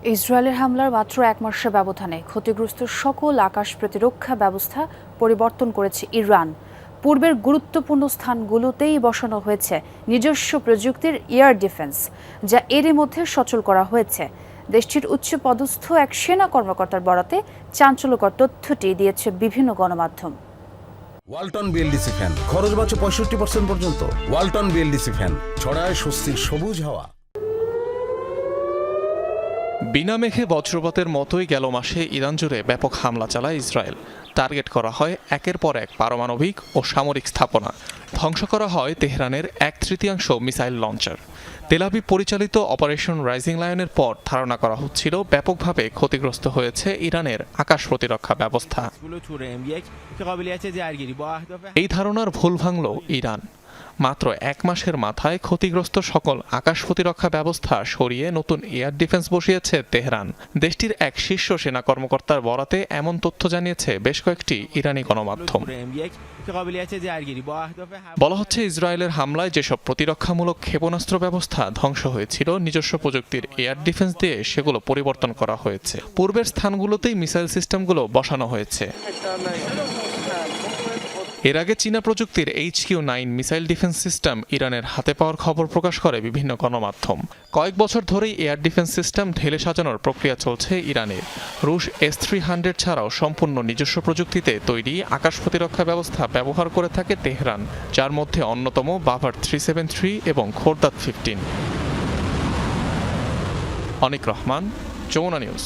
ইসরায়েলের হামলার মাত্র এক মাসের ব্যবধানে ক্ষতিগ্রস্ত সকল আকাশ প্রতিরক্ষা ব্যবস্থা পরিবর্তন করেছে ইরান। পূর্বের গুরুত্বপূর্ণ স্থানগুলোতেই বসানো হয়েছে নিজস্ব প্রযুক্তির এয়ার ডিফেন্স, যা এরই মধ্যে সচল করা হয়েছে। দেশটির উচ্চপদস্থ এক সেনা কর্মকর্তার বরাতে চাঞ্চল্যকর তথ্যটি দিয়েছে বিভিন্ন গণমাধ্যম। ওয়ালটন বিএলডিসি ফ্যান, খরচ বাঁচে 65% পর্যন্ত। ওয়ালটন বিএলডিসি ফ্যান ছড়ায় স্বস্তির সবুজ হাওয়া। বিনা মেঘে বজ্রপাতের মতোই গেল মাসে ইরান জুড়ে ব্যাপক হামলা চালায় ইসরায়েল। টার্গেট করা হয় একের পর এক পারমাণবিক ও সামরিক স্থাপনা। ধ্বংস করা হয় তেহরানের 1/3 মিসাইল লঞ্চার। তেল আবিব পরিচালিত অপারেশন রাইজিং লায়নের পর ধারণা করা হচ্ছিল ব্যাপকভাবে ক্ষতিগ্রস্ত হয়েছে ইরানের আকাশ প্রতিরক্ষা ব্যবস্থা। এই ধারণার ভুল ভাঙল ইরান। মাত্র এক মাসের মাথায় ক্ষতিগ্রস্ত সকল আকাশ প্রতিরক্ষা ব্যবস্থা সরিয়ে নতুন এয়ার ডিফেন্স বসিয়েছে তেহরান। দেশটির এক শীর্ষ সেনা কর্মকর্তার বরাতে এমন তথ্য জানিয়েছে বেশ কয়েকটি ইরানি গণমাধ্যম। বলা হচ্ছে, ইসরায়েলের হামলায় যেসব প্রতিরক্ষামূলক ক্ষেপণাস্ত্র ব্যবস্থা ধ্বংস হয়েছিল, নিজস্ব প্রযুক্তির এয়ার ডিফেন্স দিয়ে সেগুলো পরিবর্তন করা হয়েছে। পূর্বের স্থানগুলোতেই মিসাইল সিস্টেমগুলো বসানো হয়েছে। এর আগে চীনা প্রযুক্তির HQ-9 মিসাইল ডিফেন্স সিস্টেম ইরানের হাতে পাওয়ার খবর প্রকাশ করে বিভিন্ন গণমাধ্যম। কয়েক বছর ধরেই এয়ার ডিফেন্স সিস্টেম ঢেলে সাজানোর প্রক্রিয়া চলছে ইরানের। রুশ S-300 ছাড়াও সম্পূর্ণ নিজস্ব প্রযুক্তিতে তৈরি আকাশ প্রতিরক্ষা ব্যবস্থা ব্যবহার করে থাকে তেহরান, যার মধ্যে অন্যতম বাভার 373 এবং খোরদাদ 15। অনিক রহমান, যমুনা নিউজ।